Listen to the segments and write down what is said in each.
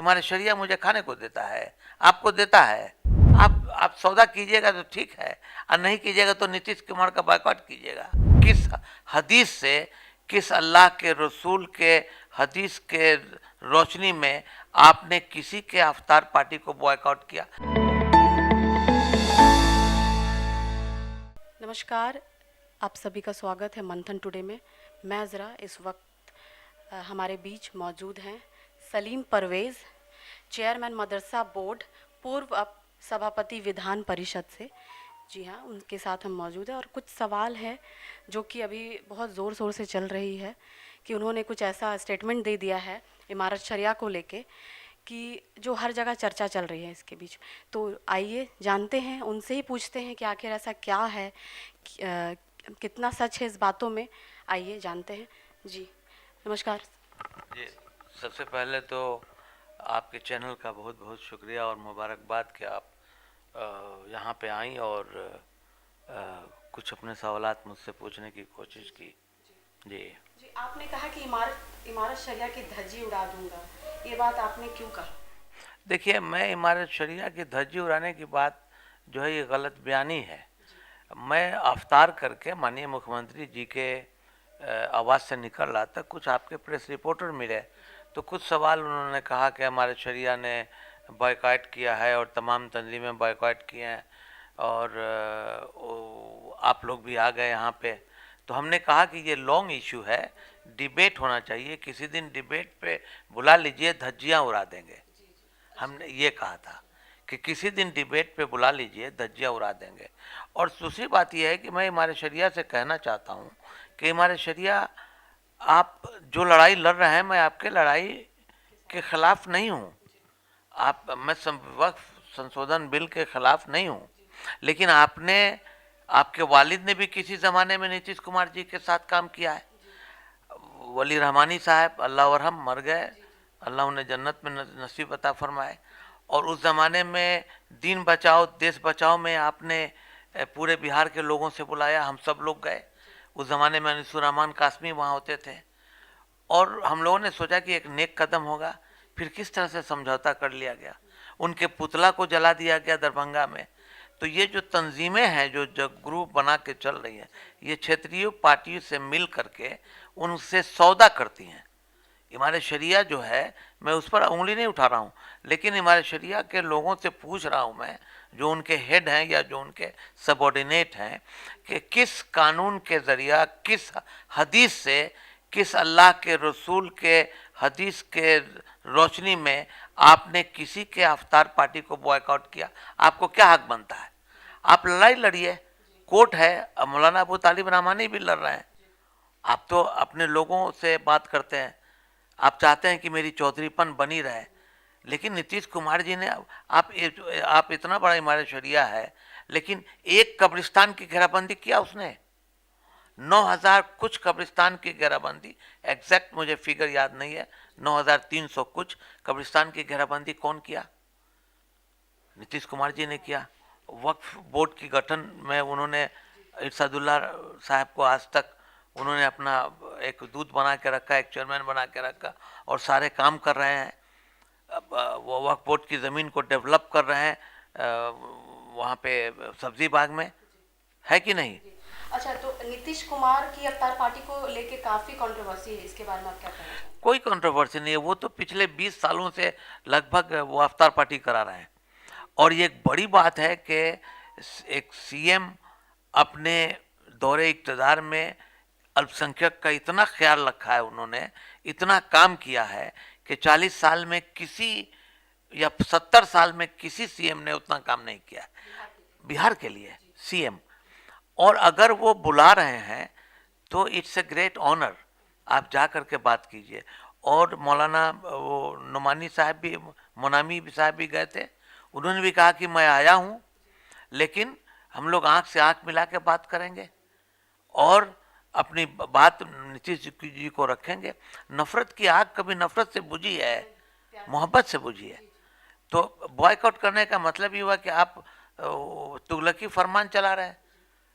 इमाम शरिया मुझे खाने को देता है, आपको देता है। आप सौदा कीजिएगा तो ठीक है, और नहीं कीजिएगा तो नीतीश कुमार का बायकॉट कीजिएगा। किस हदीस से, किस अल्लाह के रसूल के हदीस के रोशनी में आपने किसी के अफ्तार पार्टी को बॉयकॉट किया? नमस्कार, आप सभी का स्वागत है मंथन टुडे में। मैं ज़रा इस वक्त हमारे बीच मौजूद हैं सलीम परवेज़, चेयरमैन मदरसा बोर्ड, पूर्व सभापति विधान परिषद से। जी हाँ, उनके साथ हम मौजूद हैं और कुछ सवाल है जो कि अभी बहुत ज़ोर शोर से चल रही है कि उन्होंने कुछ ऐसा स्टेटमेंट दे दिया है इमारत शरिया को लेके कि जो हर जगह चर्चा चल रही है इसके बीच। तो आइए जानते हैं, उनसे ही पूछते हैं कि आखिर ऐसा क्या है, कितना सच है इस बातों में। आइए जानते हैं। जी नमस्कार जी, सबसे पहले तो आपके चैनल का बहुत बहुत शुक्रिया और मुबारकबाद कि आप यहाँ पे आई और कुछ अपने सवालात मुझसे पूछने की कोशिश की। जी, आपने कहा कि इमारत शरिया की धज्जी उड़ा दूंगा, ये बात आपने क्यों कहा? देखिए, मैं इमारत शरिया की धज्जी उड़ाने की बात जो है ये गलत बयानी है। मैं अफ्तार करके माननीय मुख्यमंत्री जी के आवाज़ से निकल रहा था, कुछ आपके प्रेस रिपोर्टर मिले तो कुछ सवाल उन्होंने कहा कि हमारे शरिया ने बॉयकॉट किया है और तमाम तंजीमें बॉयकॉट किए हैं और आप लोग भी आ गए यहाँ पे। तो हमने कहा कि ये लॉन्ग इशू है, डिबेट होना चाहिए, किसी दिन डिबेट पे बुला लीजिए, धज्जियाँ उड़ा देंगे। हमने ये कहा था कि किसी दिन डिबेट पे बुला लीजिए, धज्जियाँ उड़ा देंगे। और दूसरी बात यह है कि मैं इमारत शरिया से कहना चाहता हूँ कि इमारत शरिया, आप जो लड़ाई लड़ रहे हैं, मैं आपके लड़ाई के खिलाफ नहीं हूँ। मैं वक्फ संशोधन बिल के खिलाफ नहीं हूँ, लेकिन आपके वालिद ने भी किसी ज़माने में नीतीश कुमार जी के साथ काम किया है। वली रहमानी साहब अल्लाह वरहम मर गए, अल्लाह उन्हें जन्नत में नसीब अता फरमाए। और उस ज़माने में दीन बचाओ देश बचाओ में आपने पूरे बिहार के लोगों से बुलाया, हम सब लोग गए। उस ज़माने में अनिसुर रहमान कासमी वहाँ होते थे और हम लोगों ने सोचा कि एक नेक कदम होगा। फिर किस तरह से समझौता कर लिया गया, उनके पुतला को जला दिया गया दरभंगा में। तो ये जो तंजीमें हैं जो ग्रुप बना के चल रही हैं, ये क्षेत्रीय पार्टियों से मिल करके उनसे सौदा करती हैं। इमारत शरिया जो है, मैं उस पर उंगली नहीं उठा रहा हूँ, लेकिन इमारत शरिया के लोगों से पूछ रहा हूँ मैं, जो उनके हेड हैं या जो उनके सबऑर्डिनेट हैं, कि किस कानून के ज़रिया, किस हदीस से, किस अल्लाह के रसूल के हदीस के रोशनी में आपने किसी के अफ्तार पार्टी को बॉयकॉट किया? आपको क्या हक बनता है? आप लड़ाई लड़िए, कोर्ट है, अब मौलाना अबू तालिब रहमानी भी लड़ रहे हैं। आप तो अपने लोगों से बात करते हैं, आप चाहते हैं कि मेरी चौधरीपन बनी रहे, लेकिन नीतीश कुमार जी ने आप इतना बड़ा इमारत शरिया है, लेकिन एक कब्रिस्तान की घेराबंदी किया उसने। 9,000 कुछ कब्रिस्तान की घेराबंदी, एग्जैक्ट मुझे फिगर याद नहीं है, 9,300 कुछ कब्रिस्तान की घेराबंदी कौन किया? नीतीश कुमार जी ने किया। वक्फ बोर्ड की गठन में उन्होंने इरशादुल्लाह साहब को आज तक उन्होंने अपना एक दूत बना के रखा, एक चेयरमैन बना के रखा और सारे काम कर रहे हैं। वो वक्फ बोर्ड की ज़मीन को डेवलप कर रहे हैं वहाँ पे सब्जी बाग में, है कि नहीं? अच्छा, तो नीतीश कुमार की अफ्तार पार्टी को लेके काफ़ी कंट्रोवर्सी है, इसके बारे में आप क्या कहेंगे? कोई कंट्रोवर्सी नहीं है, वो तो पिछले 20 सालों से लगभग वो अफ्तार पार्टी करा रहे हैं। और ये एक बड़ी बात है कि एक सीएम अपने दौरे इक़्तिदार में अल्पसंख्यक का इतना ख्याल रखा है, उन्होंने इतना काम किया है कि 40 साल में किसी या 70 साल में किसी सीएम ने उतना काम नहीं किया बिहार के लिए सीएम। और अगर वो बुला रहे हैं तो इट्स ए ग्रेट ऑनर, आप जा कर के बात कीजिए। और मौलाना वो नुमानी साहब भी, मोनामी साहब भी गए थे, उन्होंने भी कहा कि मैं आया हूँ, लेकिन हम लोग आँख से आँख मिला के बात करेंगे और अपनी बात नीतीश जी को रखेंगे। नफरत की आग कभी नफरत से बुझी है, मोहब्बत से बुझी है। तो बॉयकॉट करने का मतलब ये हुआ कि आप तुगलकी फरमान चला रहे हैं।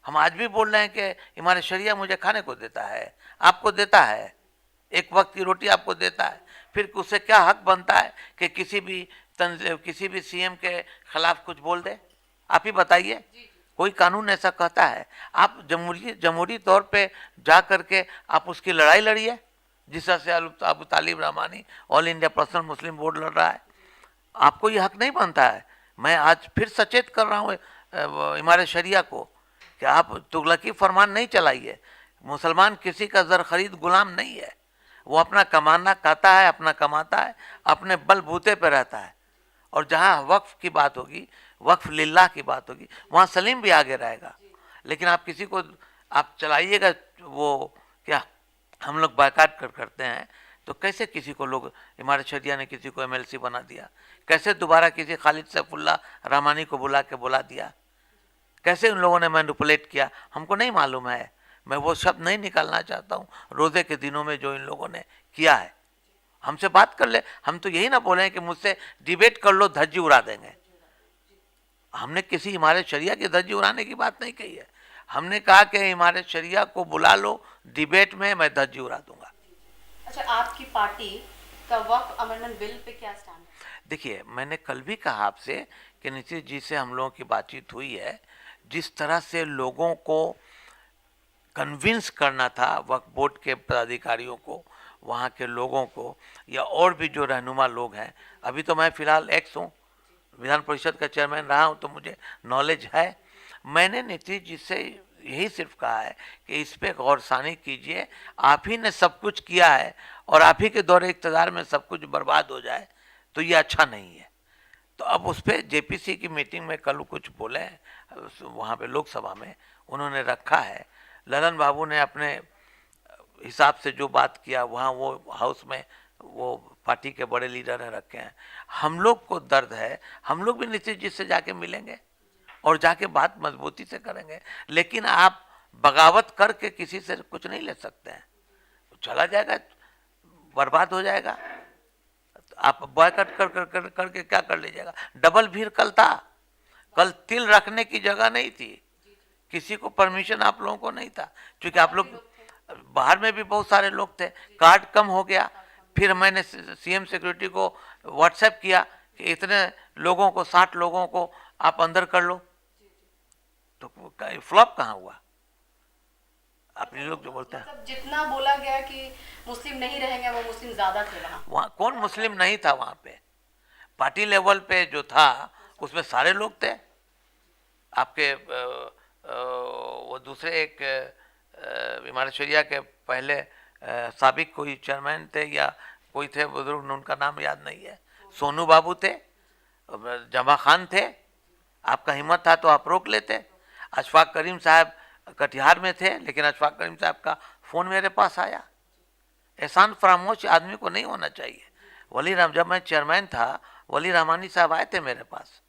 हम आज भी बोल रहे हैं कि इमाम शरिया मुझे खाने को देता है, आपको देता है, एक वक्त की रोटी आपको देता है, फिर उसे क्या हक बनता है कि किसी भी सीएम के खिलाफ कुछ बोल दे? आप ही बताइए, कोई कानून ऐसा कहता है? आप जमहूरी तौर पे जा करके आप उसकी लड़ाई लड़िए, जिस तरह से अबू तालिब रहमानी ऑल इंडिया पर्सनल मुस्लिम बोर्ड लड़ रहा है। आपको ये हक नहीं बनता है। मैं आज फिर सचेत कर रहा हूँ इमारत शरिया को कि आप तुगलकी फरमान नहीं चलाइए। मुसलमान किसी का जर खरीद गुलाम नहीं है, वो अपना कमाना खाता है, अपना कमाता है, अपने बलबूते पे रहता है। और जहाँ वक्फ की बात होगी, वक्फ लिल्लाह की बात होगी, वहाँ सलीम भी आगे रहेगा। लेकिन आप किसी को आप चलाइएगा, वो क्या हम लोग बायकाट करते हैं, तो कैसे किसी को लोग, इमारत शरिया ने किसी को एमएलसी बना दिया, कैसे दोबारा किसी खालिद सैफुल्लाह रहमानी को बुला दिया, कैसे उन लोगों ने मैनिपुलेट किया, हमको नहीं मालूम है। मैं वो शब्द नहीं निकालना चाहता हूँ रोज़े के दिनों में जो इन लोगों ने किया है। हमसे बात कर ले, हम तो यही ना बोले कि मुझसे डिबेट कर लो, धज्जी उड़ा देंगे। हमने किसी इमारत शरिया की धज्जी उड़ाने की बात नहीं कही है। हमने कहा कि इमारत शरिया को बुला लो डिबेट में, मैं धज्जी उड़ा दूंगा। अच्छा, आपकी पार्टी का वक्फ अमेंडमेंट बिल पे क्या स्टैंड है? देखिए, मैंने कल भी कहा आपसे कि नीतीश जी से हम लोगों की बातचीत हुई है। जिस तरह से लोगों को कन्विंस करना था, वक्फ बोर्ड के पदाधिकारियों को, वहाँ के लोगों को, या और भी जो रहनुमा लोग हैं, अभी तो मैं फिलहाल एक्स हूँ, विधान परिषद का चेयरमैन रहा हूँ, तो मुझे नॉलेज है। मैंने नीतीश जी से यही सिर्फ कहा है कि इस पे गौरसानी कीजिए। आप ही ने सब कुछ किया है और आप ही के दौरे इक़्तिदार में सब कुछ बर्बाद हो जाए तो ये अच्छा नहीं है। तो अब उस पर जेपीसी की मीटिंग में कल कुछ बोले, वहाँ पे लोकसभा में उन्होंने रखा है। ललन बाबू ने अपने हिसाब से जो बात किया, वहाँ वो हाउस में वो पार्टी के बड़े लीडर ने रखे हैं। हम लोग को दर्द है, हम लोग भी नीतीश जी से जाके मिलेंगे और जाके बात मजबूती से करेंगे। लेकिन आप बगावत करके किसी से कुछ नहीं ले सकते हैं, चला जाएगा, बर्बाद हो जाएगा। आप बॉयकॉट करके क्या कर लीजिएगा? डबल भीड़ कल था, कल तिल रखने की जगह नहीं थी, किसी को परमिशन आप लोगों को नहीं था, क्योंकि आप लोग बाहर में भी बहुत सारे लोग थे। कार्ड कम हो गया, फिर मैंने सीएम सिक्योरिटी को व्हाट्सएप किया कि इतने लोगों को, 60 लोगों को आप अंदर कर लो। तो फ्लॉप कहाँ हुआ? अपने लोग जो बोलते हैं, मतलब जितना बोला गया कि मुस्लिम नहीं रहेंगे, वो मुस्लिम ज्यादा थे वहाँ कौन मुस्लिम नहीं था? वहाँ पे पार्टी लेवल पे जो था उसमें सारे लोग थे। आपके वो दूसरे एक इमारत शरिया के पहले साबिक कोई चेयरमैन थे या कोई थे बुजुर्ग, उनका नाम याद नहीं है, सोनू बाबू थे, जमा खान थे। आपका हिम्मत था तो आप रोक लेते। अशफाक करीम साहब कटिहार में थे, लेकिन अशफाक करीम साहब का फ़ोन मेरे पास आया। एहसान फरामोश आदमी को नहीं होना चाहिए। जब मैं चेयरमैन था, वली रहमानी साहब आए थे मेरे पास,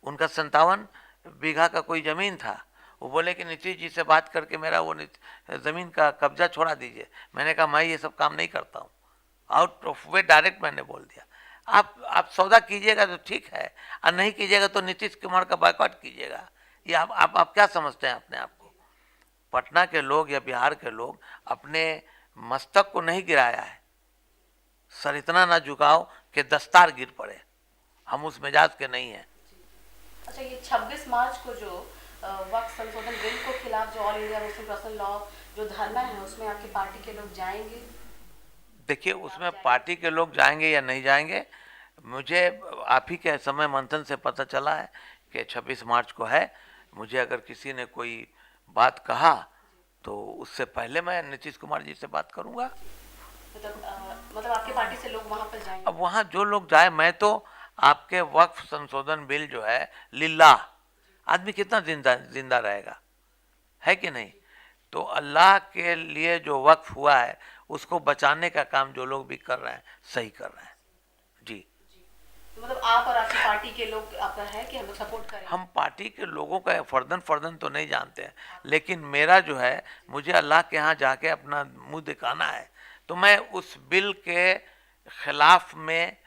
उनका 57 बीघा का कोई ज़मीन था। वो बोले कि नीतीश जी से बात करके मेरा वो ज़मीन का कब्जा छोड़ा दीजिए। मैंने कहा मैं ये सब काम नहीं करता हूँ, आउट ऑफ वे डायरेक्ट मैंने बोल दिया। आप सौदा कीजिएगा तो ठीक है, और नहीं कीजिएगा तो नीतीश कुमार का बायकॉट कीजिएगा। ये आप क्या समझते हैं अपने आप को? पटना के लोग या बिहार के लोग अपने मस्तक को नहीं गिराया है, सर इतना ना झुकाओ कि दस्तार गिर पड़े। हम उस मिजाज के नहीं हैं। अच्छा, ये 26 मार्च को जो वक्फ संशोधन बिल को खिलाफ जो all India Muslim personal law जो धरना है, उसमें आपकी पार्टी के लोग जाएंगे? देखिए, उसमें पार्टी के लोग जाएंगे या नहीं जाएंगे, मुझे आप ही के समय मंथन से पता चला है कि 26 मार्च को है। मुझे अगर किसी ने कोई बात कहा तो उससे पहले मैं नीतीश कुमार जी से बात करूंगा। मतलब आपके पार्टी से लोग वहां पर जाएंगे? अब वहाँ जो लोग जाए, मैं तो आपके वक्फ संशोधन बिल जो है लिल्लाह, आदमी कितना जिंदा रहेगा, है कि नहीं? तो अल्लाह के लिए जो वक्फ हुआ है उसको बचाने का काम जो लोग भी कर रहे हैं सही कर रहे हैं। जी, मतलब आप और आपकी पार्टी के लोग आपका है कि हम लोग सपोर्ट करें? हम पार्टी के लोगों का फर्दन तो नहीं जानते हैं, लेकिन मेरा जो है, मुझे अल्लाह के यहाँ जाके अपना मुंह दिखाना है। तो मैं उस बिल के खिलाफ में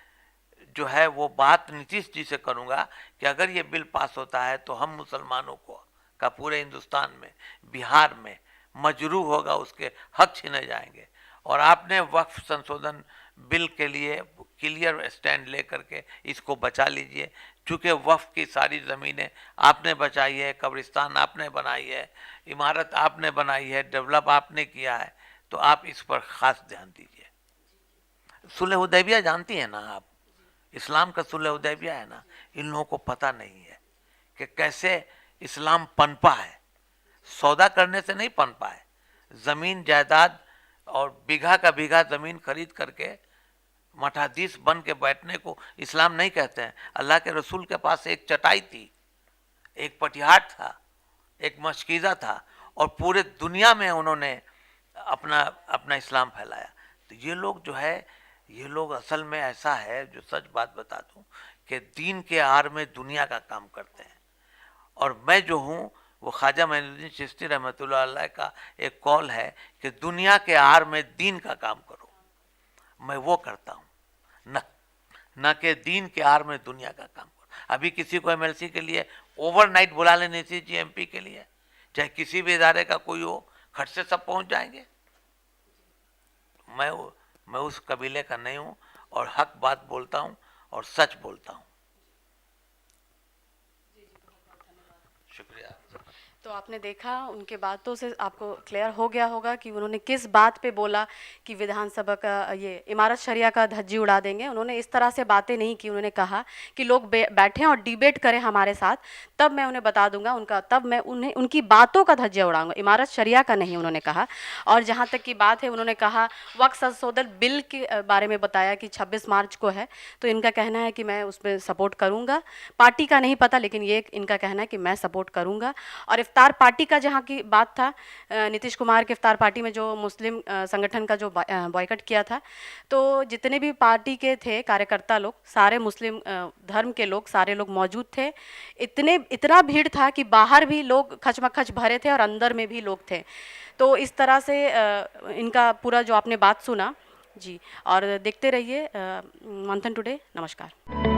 जो है वो बात नीतीश जी से करूँगा कि अगर ये बिल पास होता है तो हम मुसलमानों को का पूरे हिंदुस्तान में, बिहार में मजरूह होगा, उसके हक छीने जाएंगे। और आपने वक्फ संशोधन बिल के लिए क्लियर स्टैंड लेकर के इसको बचा लीजिए। चूँकि वक्फ की सारी ज़मीनें आपने बचाई है, कब्रिस्तान आपने बनाई है, इमारत आपने बनाई है, डेवलप आपने किया है, तो आप इस पर ख़ास ध्यान दीजिए। सुलह हुदैबिया जानती हैं ना आप, इस्लाम का सुलह हुदैबिया है ना, इन लोगों को पता नहीं है कि कैसे इस्लाम पनपा है। सौदा करने से नहीं पनपा है, ज़मीन जायदाद और बीघा का बीघा ज़मीन खरीद करके मठाधीश बन के बैठने को इस्लाम नहीं कहते हैं। अल्लाह के रसूल के पास एक चटाई थी, एक पटिहाट था, एक मशकीज़ा था, और पूरे दुनिया में उन्होंने अपना अपना इस्लाम फैलाया। तो ये लोग जो है, ये लोग असल में ऐसा है, जो सच बात बता दूं, कि दीन के आड़ में दुनिया का काम करते हैं। और मैं जो हूँ वो ख्वाजा मोइनुद्दीन चिश्ती रहमतुल्लाह अलैह का एक कॉल है कि दुनिया के आड़ में दीन का काम करो। मैं वो करता हूँ, न कि दीन के आड़ में दुनिया का काम करो। अभी किसी को एमएलसी के लिए ओवरनाइट बुला लेनी चाहिए, एमपी के लिए, चाहे किसी भी इदारे का कोई हो, खट से सब पहुँच जाएंगे। मैं उस कबीले का नहीं हूँ, और हक बात बोलता हूँ और सच बोलता हूँ। शुक्रिया। तो आपने देखा, उनके बातों से आपको क्लियर हो गया होगा कि उन्होंने किस बात पे बोला कि विधानसभा का ये इमारत शरिया का धज्जी उड़ा देंगे। उन्होंने इस तरह से बातें नहीं की। उन्होंने कहा कि लोग बैठें और डिबेट करें हमारे साथ, तब मैं उन्हें बता दूंगा उनका, तब मैं उन्हें उनकी बातों का धज्जिया उड़ाऊंगा, इमारत शरिया का नहीं, उन्होंने कहा। और जहाँ तक की बात है, उन्होंने कहा वक्फ संशोधन बिल के बारे में बताया कि 26 मार्च को है, तो इनका कहना है कि मैं उसमें सपोर्ट करूँगा। पार्टी का नहीं पता, लेकिन ये इनका कहना है कि मैं सपोर्ट करूँगा। और इफ्तार पार्टी का जहाँ की बात था, नीतीश कुमार के इफ्तार पार्टी में जो मुस्लिम संगठन का जो बॉयकट किया था, तो जितने भी पार्टी के थे कार्यकर्ता लोग, सारे मुस्लिम धर्म के लोग, सारे लोग मौजूद थे। इतना भीड़ था कि बाहर भी लोग खचमखच भरे थे और अंदर में भी लोग थे। तो इस तरह से इनका पूरा जो आपने बात सुना जी। और देखते रहिए मंथन टुडे। नमस्कार।